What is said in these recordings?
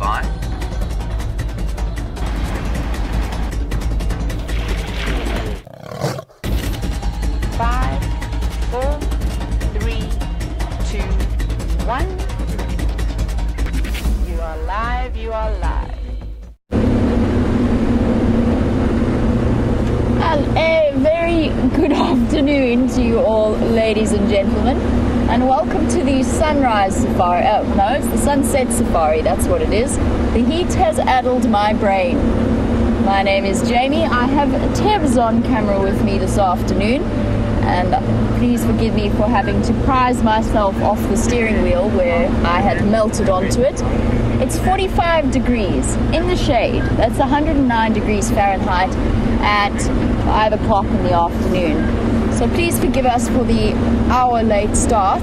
by. Five, four, three, two, one. You are live, you are live. A very good afternoon to you all, ladies and gentlemen, and welcome to the sunrise safari. Oh, no, it's the sunset safari, that's what it is. The heat has addled my brain. My name is Jamie. I have Tebs on camera with me this afternoon, and please forgive me for having to prise myself off the steering wheel where I had melted onto it. It's 45 degrees in the shade. That's 109 degrees Fahrenheit at 5 o'clock in the afternoon. So please forgive us for the hour late start.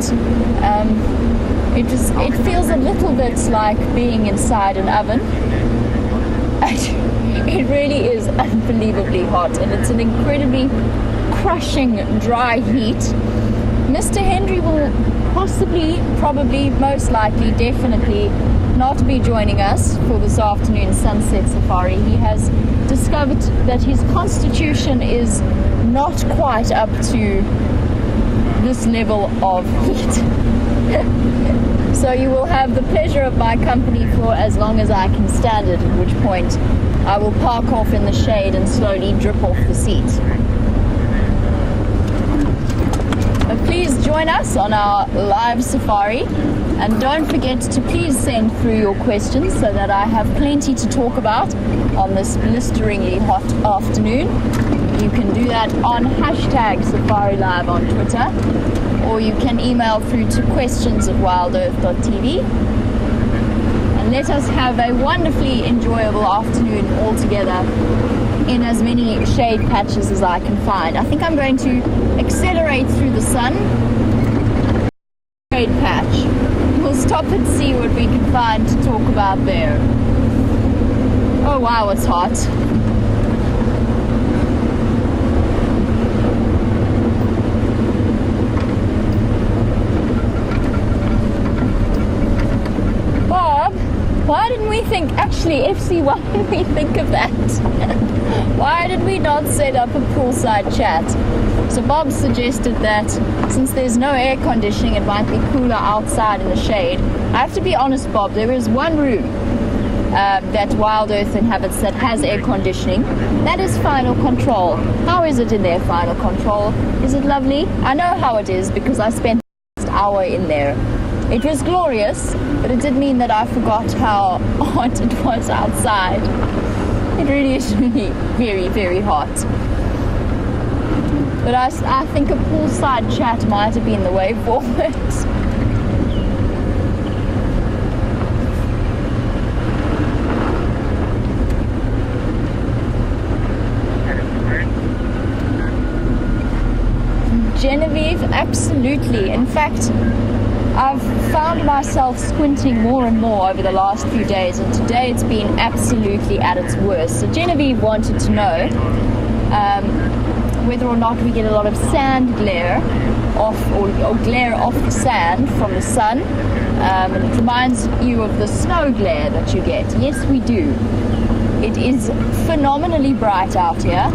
It feels a little bit like being inside an oven. It really is unbelievably hot, and it's an incredibly crushing dry heat. Mr. Henry will possibly, probably, most likely, definitely not be joining us for this afternoon sunset safari. He has discovered that his constitution is not quite up to this level of heat. So you will have the pleasure of my company for as long as I can stand it, at which point I will park off in the shade and slowly drip off the seat. But please join us on our live safari, and don't forget to please send through your questions so that I have plenty to talk about on this blisteringly hot afternoon. You can do that on hashtag Safari Live on Twitter, or you can email through to questions@wildearth.tv. And let us have a wonderfully enjoyable afternoon all together in as many shade patches as I can find. I think I'm going to accelerate through the sun. Shade patch. We'll stop and see what we can find to talk about there. Oh wow, it's hot. Bob, why didn't we think, actually, FC, why didn't we think of that? Why did we not set up a poolside chat? So Bob suggested that since there's no air conditioning, it might be cooler outside in the shade. I have to be honest, Bob, there is one room that Wild Earth inhabits that has air conditioning. That is Final Control. How is it in there, Final Control? Is it lovely? I know how it is because I spent the last hour in there. It was glorious, but it did mean that I forgot how hot it was outside. It really is really very, very hot. But I think a poolside chat might have been the way forward. Genevieve, absolutely. In fact, I've found myself squinting more and more over the last few days, and today it's been absolutely at its worst. So Genevieve wanted to know whether or not we get a lot of sand glare off, or glare off the sand from the sun. And it reminds you of the snow glare that you get. Yes, we do. It is phenomenally bright out here.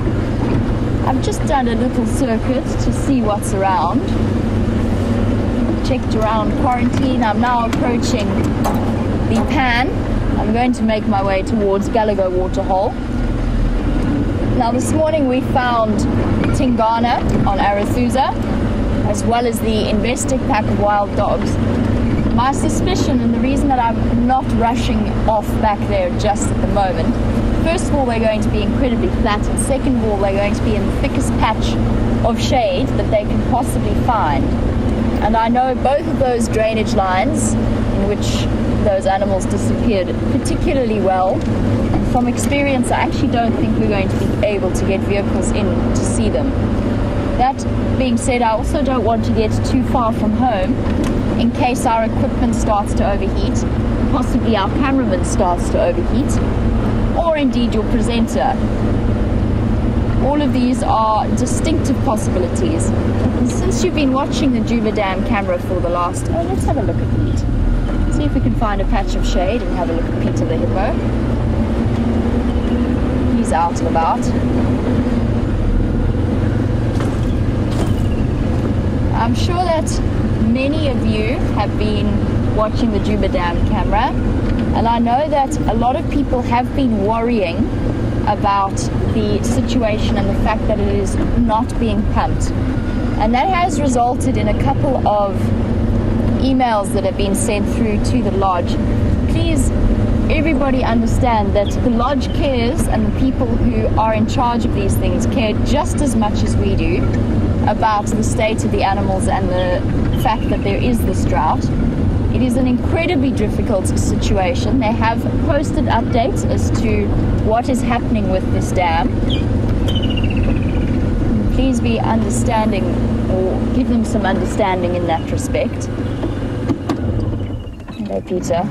I've just done a little circuit to see what's around. Checked around Quarantine. I'm now approaching the Pan. I'm going to make my way towards Gallagher Waterhole. Now this morning we found Tingana on Arathusa, as well as the Investec pack of wild dogs. My suspicion, and the reason that I'm not rushing off back there just at the moment, first of all, they're going to be incredibly flat, and second of all, they're going to be in the thickest patch of shade that they can possibly find. And I know both of those drainage lines in which those animals disappeared particularly well. And from experience, I actually don't think we're going to be able to get vehicles in to see them. That being said, I also don't want to get too far from home in case our equipment starts to overheat, possibly our cameraman starts to overheat, or indeed your presenter. All of these are distinctive possibilities. And since you've been watching the Djuma Dam camera for the last... Oh, let's have a look at heat. See if we can find a patch of shade and have a look at Peter the hippo. He's out and about. I'm sure that many of you have been watching the Djuma Dam camera, and I know that a lot of people have been worrying about the situation and the fact that it is not being pumped. And that has resulted in a couple of emails that have been sent through to the lodge. Please, everybody understand that the lodge cares, and the people who are in charge of these things care just as much as we do about the state of the animals and the fact that there is this drought. It is an incredibly difficult situation. They have posted updates as to what is happening with this dam. Please be understanding, or give them some understanding in that respect. Hello, Peter.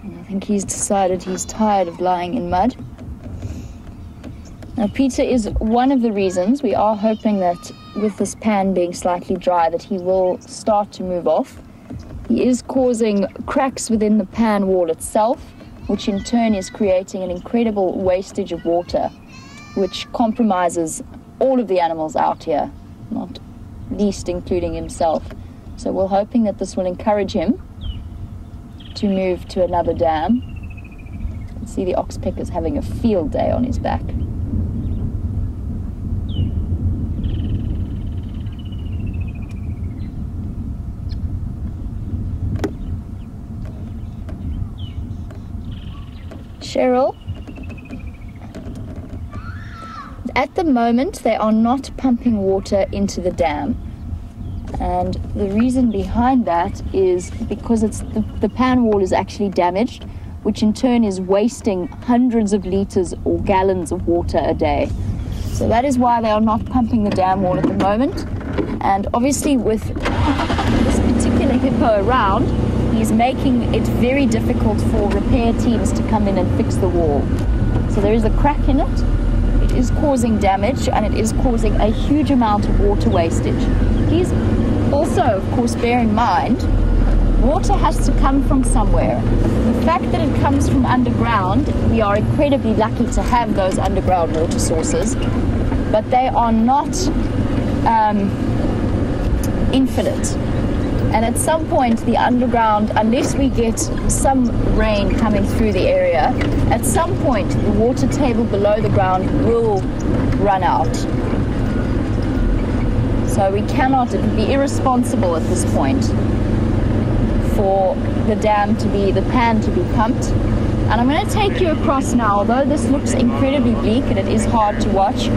And I think he's decided he's tired of lying in mud. Now, Peter is one of the reasons. We are hoping that with this pan being slightly dry that he will start to move off. He is causing cracks within the pan wall itself, which in turn is creating an incredible wastage of water, which compromises all of the animals out here, not least including himself. So we're hoping that this will encourage him to move to another dam. You can see the oxpecker's having a field day on his back. Cheryl, at the moment they are not pumping water into the dam, and the reason behind that is because it's the pan wall is actually damaged, which in turn is wasting hundreds of liters or gallons of water a day. So that is why they are not pumping the dam wall at the moment. And obviously with this particular hippo around, he's making it very difficult for repair teams to come in and fix the wall. So there is a crack in it. It is causing damage, and it is causing a huge amount of water wastage. Please also, of course, bear in mind, water has to come from somewhere. The fact that it comes from underground, we are incredibly lucky to have those underground water sources, but they are not infinite. And at some point, the underground, unless we get some rain coming through the area, at some point, the water table below the ground will run out. So we cannot, it would be irresponsible at this point for the dam to be, the pan to be pumped. And I'm going to take you across now, although this looks incredibly bleak and it is hard to watch.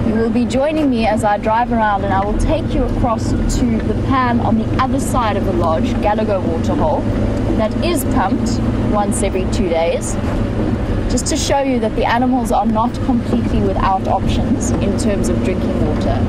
You will be joining me as I drive around, and I will take you across to the pan on the other side of the lodge, Galago Waterhole, that is pumped once every 2 days, just to show you that the animals are not completely without options in terms of drinking water.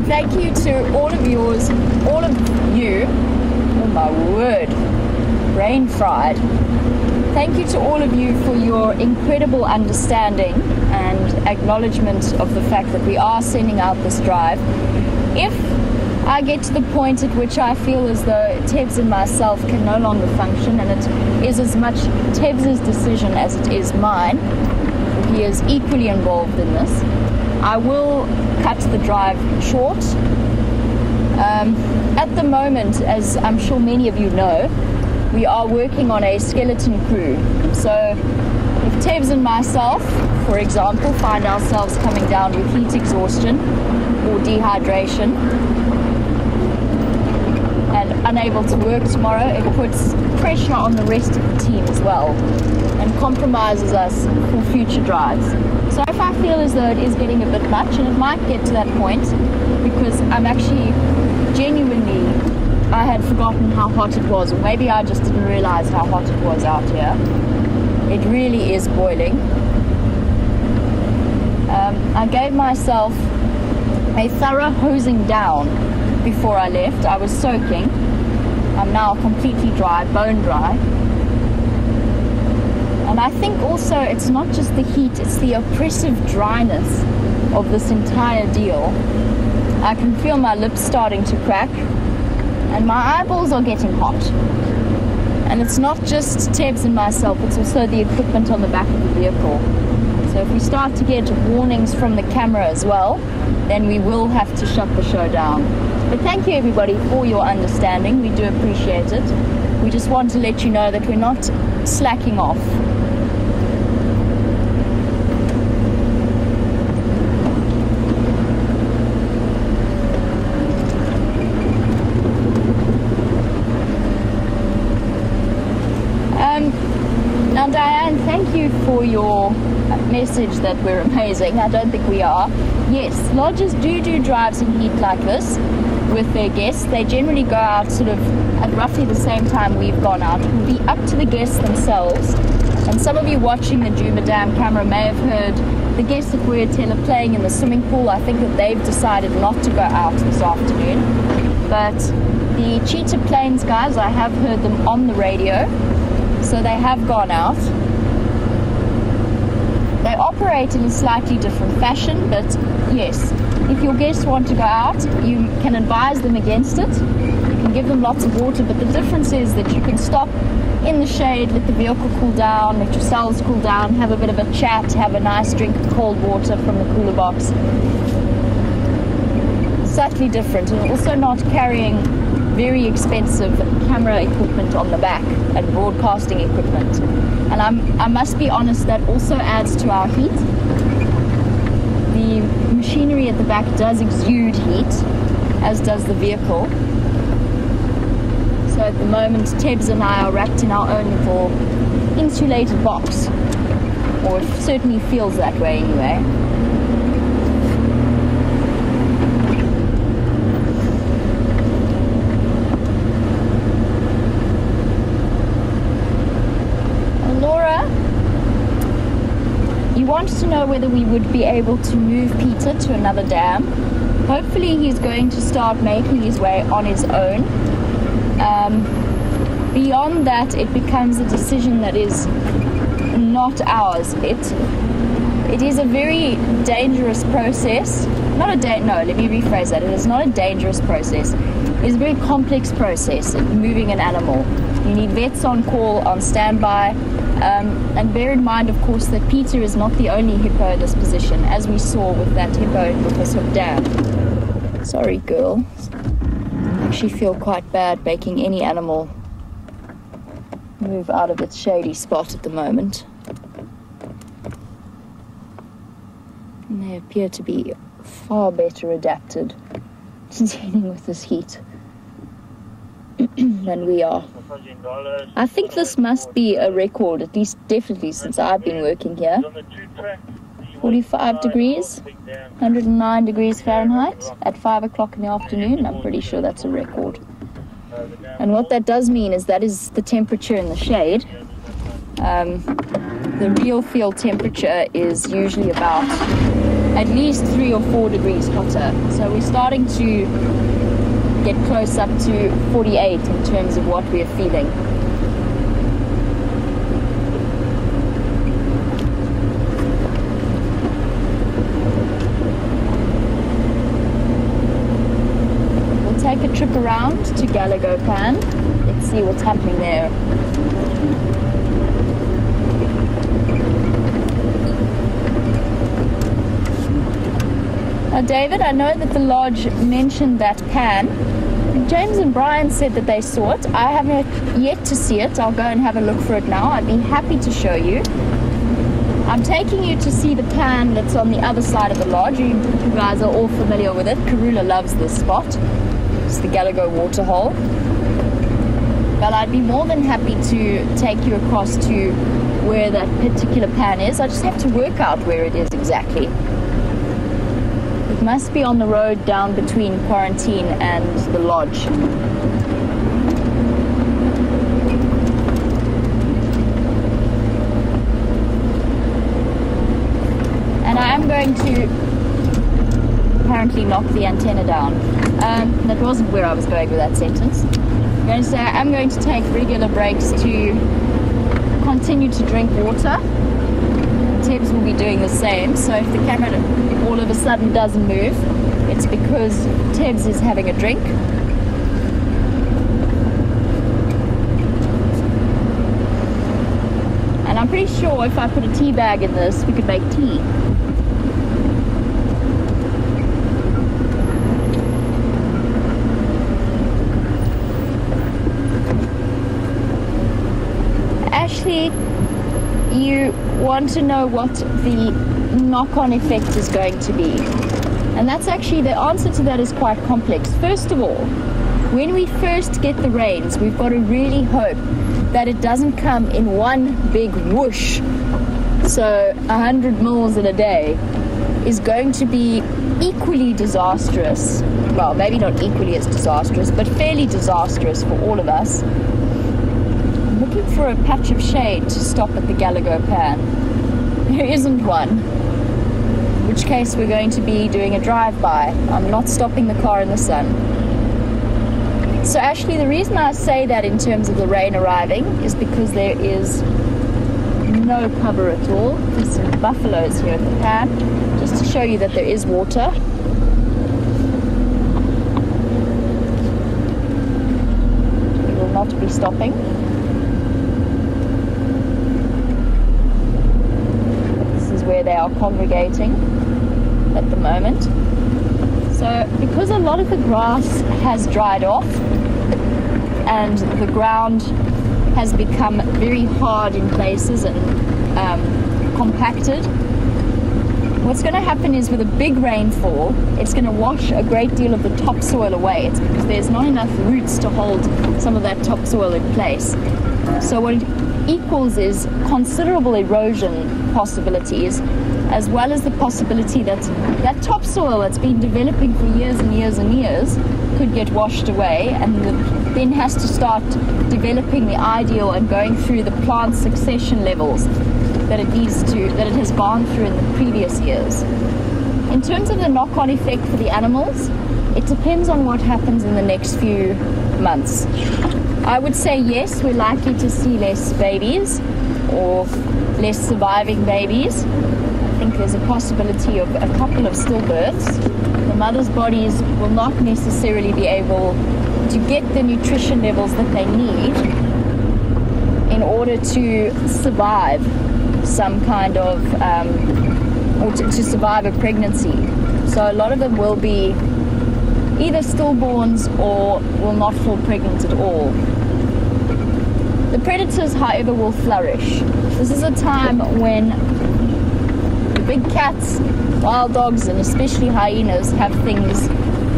Thank you to all of you, oh my word, brain fried. Thank you to all of you for your incredible understanding and acknowledgement of the fact that we are sending out this drive. If I get to the point at which I feel as though Tebs and myself can no longer function, and it is as much Tebs' decision as it is mine, he is equally involved in this, I will cut the drive short. At the moment, as I'm sure many of you know, we are working on a skeleton crew. So if Tebs and myself, for example, find ourselves coming down with heat exhaustion or dehydration and unable to work tomorrow, it puts pressure on the rest of the team as well and compromises us for future drives. So if I feel as though it is getting a bit much, and it might get to that point because I'm actually genuinely, I had forgotten how hot it was, or maybe I just didn't realize how hot it was out here. It really is boiling. I gave myself a thorough hosing down before I left. I was soaking. I'm now completely dry, bone dry. And I think also it's not just the heat, it's the oppressive dryness of this entire deal. I can feel my lips starting to crack and my eyeballs are getting hot. And it's not just Tebs and myself, it's also the equipment on the back of the vehicle. So if we start to get warnings from the camera as well, then we will have to shut the show down. But thank you everybody for your understanding. We do appreciate it. We just want to let you know that we're not slacking off. Now Diane, thank you for your message that we're amazing. I don't think we are. Yes, lodges do drives in heat like this with their guests. They generally go out sort of at roughly the same time we've gone out. It will be up to the guests themselves. And some of you watching the Djuma Dam camera may have heard the guests at Vuyatela playing in the swimming pool. I think that they've decided not to go out this afternoon. But the Cheetah Plains guys, I have heard them on the radio. So they have gone out. They operate in a slightly different fashion, but yes, if your guests want to go out, you can advise them against it. You can give them lots of water, but the difference is that you can stop in the shade, let the vehicle cool down, let yourselves cool down, have a bit of a chat, have a nice drink of cold water from the cooler box. Slightly different, and also not carrying very expensive camera equipment on the back and broadcasting equipment. And I must be honest, that also adds to our heat. The machinery at the back does exude heat, as does the vehicle. So at the moment, Tebs and I are wrapped in our own little insulated box, or it certainly feels that way anyway. He wants to know whether we would be able to move Peter to another dam. Hopefully he's going to start making his way on his own. Beyond that, it becomes a decision that is not ours. It is a very dangerous process. Let me rephrase that. It is not a dangerous process. It is a very complex process in moving an animal. You need vets on call, on standby. And bear in mind, of course, that Peter is not the only hippo in this position, as we saw with that hippo in Buffelshoek Dam. Sorry, girl. I actually feel quite bad making any animal move out of its shady spot at the moment. And they appear to be far better adapted to dealing with this heat than we are. I think this must be a record, at least definitely since I've been working here. 45 degrees, 109 degrees Fahrenheit at 5 o'clock in the afternoon. I'm pretty sure that's a record. And what that does mean is that is the temperature in the shade. The real field temperature is usually about at least 3 or 4 degrees hotter. So we're starting to get close up to 48 in terms of what we're feeling. We'll take a trip around to Galago Pan. Let's see what's happening there. Now, David, I know that the lodge mentioned that pan. James and Brian said that they saw it. I haven't yet to see it. I'll go and have a look for it now. I'd be happy to show you. I'm taking you to see the pan that's on the other side of the lodge. You guys are all familiar with it. Karula loves this spot. It's the Galago waterhole. But I'd be more than happy to take you across to where that particular pan is. I just have to work out where it is exactly. It must be on the road down between Quarantine and the lodge. apparently knock the antenna down. That wasn't where I was going with that sentence. I'm going to say I'm going to take regular breaks to continue to drink water. Tebs will be doing the same, so if the camera all of a sudden doesn't move, it's because Tebs is having a drink. And I'm pretty sure if I put a tea bag in this, we could make tea. Ashley, you want to know what the knock-on effect is going to be. And that's actually, the answer to that is quite complex. First of all, when we first get the rains, we've got to really hope that it doesn't come in one big whoosh. So 100 mils in a day is going to be equally disastrous. Well, maybe not equally as disastrous, but fairly disastrous for all of us. I'm looking for a patch of shade to stop at the Gallagher Pan. There isn't one. In which case we're going to be doing a drive-by. I'm not stopping the car in the sun. So Ashley, the reason I say that in terms of the rain arriving is because there is no cover at all. There's some buffaloes here at the pan, just to show you that there is water. We will not be stopping. This is where they are congregating at the moment. So because a lot of the grass has dried off and the ground has become very hard in places and compacted, what's going to happen is with a big rainfall, it's going to wash a great deal of the topsoil away. It's because there's not enough roots to hold some of that topsoil in place. So what it equals is considerable erosion possibilities, as well as the possibility that that topsoil that's been developing for years and years and years could get washed away, and then has to start developing the ideal and going through the plant succession levels that it needs to, that it has gone through in the previous years. In terms of the knock-on effect for the animals, it depends on what happens in the next few months. I would say yes, we're likely to see less babies or less surviving babies. I think there's a possibility of a couple of stillbirths. The mother's bodies will not necessarily be able to get the nutrition levels that they need in order to survive some kind of, or to survive a pregnancy. So a lot of them will be either stillborns or will not fall pregnant at all. The predators, however, will flourish. This is a time when the big cats, wild dogs, and especially hyenas have things,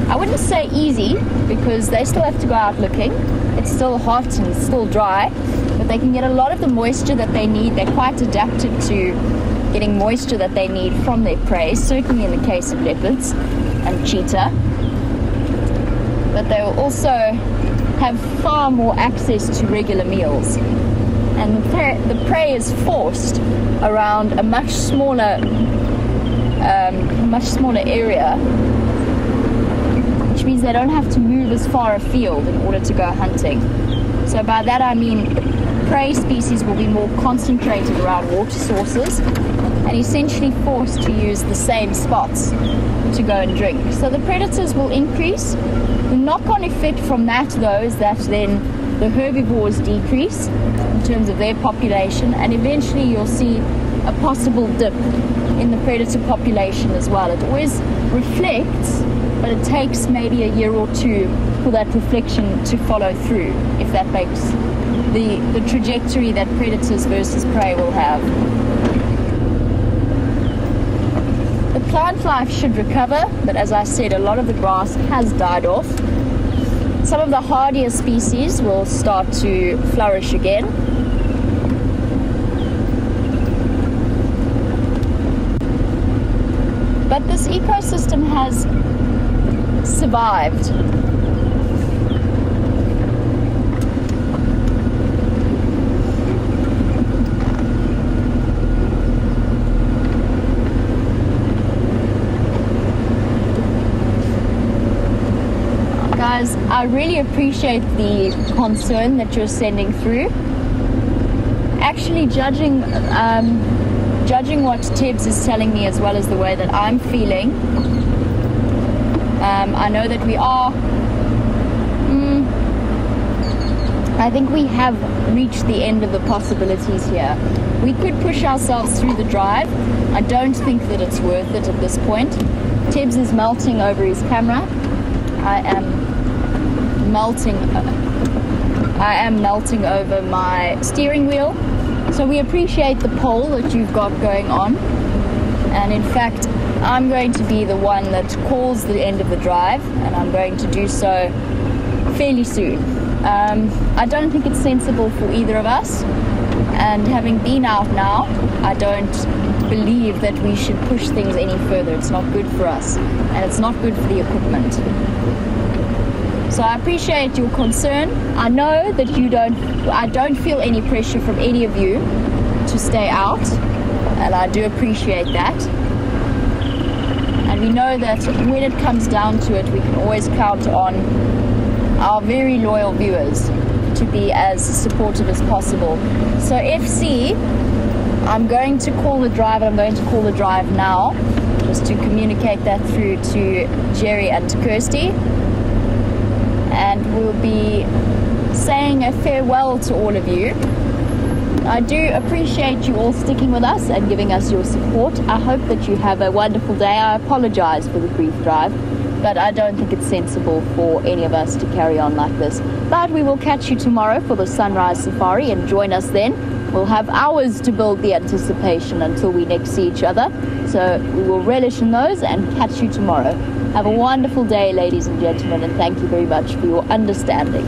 I wouldn't say easy, because they still have to go out looking. It's still hot and it's still dry, but they can get a lot of the moisture that they need. They're quite adapted to getting moisture that they need from their prey, certainly in the case of leopards and cheetah. But they will also have far more access to regular meals. And the prey is forced around a much smaller area, which means they don't have to move as far afield in order to go hunting. So by that I mean prey species will be more concentrated around water sources and essentially forced to use the same spots to go and drink. So the predators will increase. The knock-on effect from that, though, is that then the herbivores decrease in terms of their population, and eventually you'll see a possible dip in the predator population as well. It always reflects, but it takes maybe a year or two for that reflection to follow through, if that makes the trajectory that predators versus prey will have. The plant life should recover, but as I said, a lot of the grass has died off. Some of the hardier species will start to flourish again. But this ecosystem has survived. I really appreciate the concern that you're sending through. Actually, judging what Tibbs is telling me as well as the way that I'm feeling, I know that we are. I think we have reached the end of the possibilities here. We could push ourselves through the drive. I don't think that it's worth it at this point. Tibbs is melting over his camera. I am melting over my steering wheel. So we appreciate the poll that you've got going on. And in fact, I'm going to be the one that calls the end of the drive, and I'm going to do so fairly soon. I don't think it's sensible for either of us, and having been out now, I don't believe that we should push things any further. It's not good for us, and it's not good for the equipment. So I appreciate your concern. I know that I don't feel any pressure from any of you to stay out, and I do appreciate that. And we know that when it comes down to it, we can always count on our very loyal viewers to be as supportive as possible. So FC, I'm going to call the drive, and I'm going to call the drive now, just to communicate that through to Jerry and to Kirsty. And we'll be saying a farewell to all of you. I do appreciate you all sticking with us and giving us your support. I hope that you have a wonderful day. I apologize for the brief drive, but I don't think it's sensible for any of us to carry on like this. But we will catch you tomorrow for the sunrise safari, and join us then. We'll have hours to build the anticipation until we next see each other. So we will relish in those and catch you tomorrow. Have a wonderful day, ladies and gentlemen, and thank you very much for your understanding.